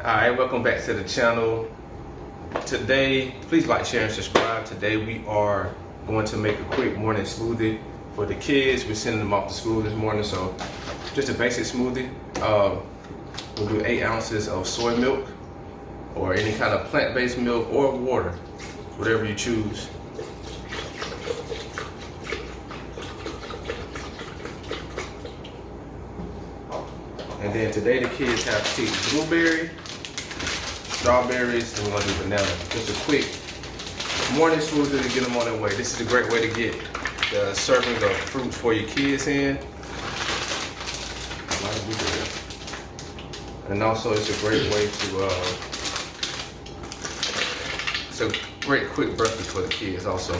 Alright, welcome back to the channel. Today, please like, share, and subscribe. Today we are going to make a quick morning smoothie for the kids. We're sending them off to school this morning, so just a basic smoothie. We'll do 8 ounces of soy milk or any kind of plant-based milk or water, whatever you choose. And then today the kids have to take blueberry, strawberries, and we're gonna do banana. Just a quick morning smoothie to get them on their way. This is a great way to get the serving of fruits for your kids in. And also it's a great way to, it's a great quick breakfast for the kids also.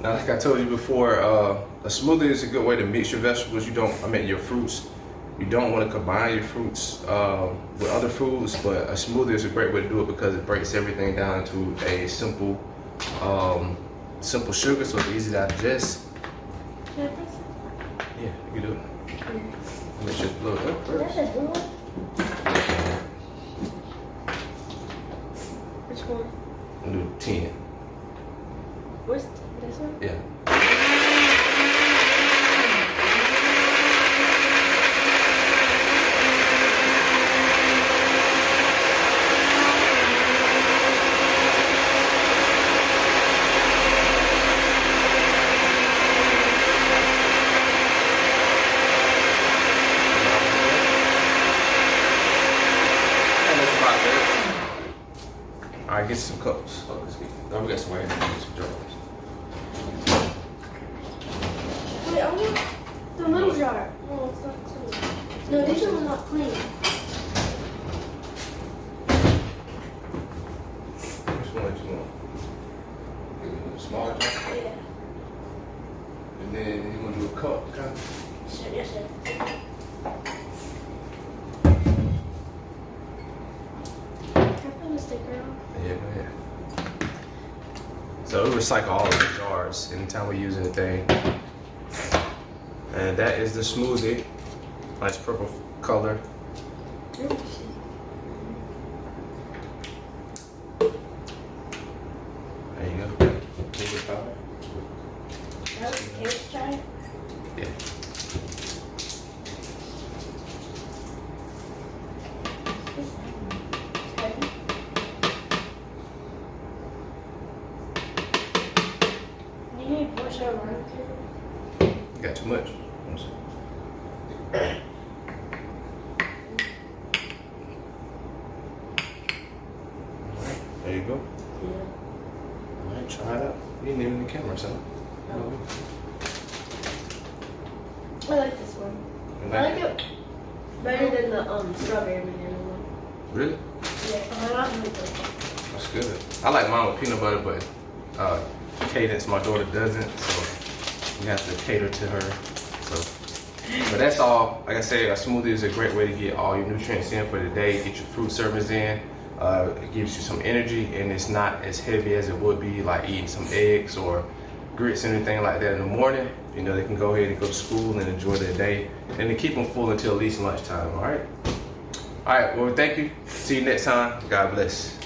Now, like I told you before, a smoothie is a good way to mix your vegetables. Your fruits. You don't want to combine your fruits with other foods, but a smoothie is a great way to do it because it breaks everything down to a simple sugar, so it's easy to digest. Can I press it? Yeah, you can do it. Make sure it's loaded up first. Which one? I'm gonna do 10. Where's this one? Yeah. Alright, get some cups. Oh, we got some white and some jars. Wait, I want the little jar. No, it's not clean. No, these are not clean. Which one do you want? The smaller jar? Yeah. And then you want to do a cup, kind of? Sure, yes, sir. Yeah, go ahead. So we recycle all of the jars anytime we use anything. And that is the smoothie. Nice purple color. There you go. Baking powder. That was the cake jar? Yeah. You got too much. There you go. Yeah. Alright, try it out. You didn't even the camera, son. No. I like this one. I like it better than the strawberry banana one. Really? Yeah, I like it. That's good. I like mine with peanut butter, but Cadence, my daughter, doesn't, so we have to cater to her. So, but that's all. Like I said, a smoothie is a great way to get all your nutrients in for the day. Get your fruit servings in. It gives you some energy, and it's not as heavy as it would be like eating some eggs or grits or anything like that in the morning. You know, they can go ahead and go to school and enjoy their day, and to keep them full until at least lunchtime. All right. All right. Well, thank you. See you next time. God bless.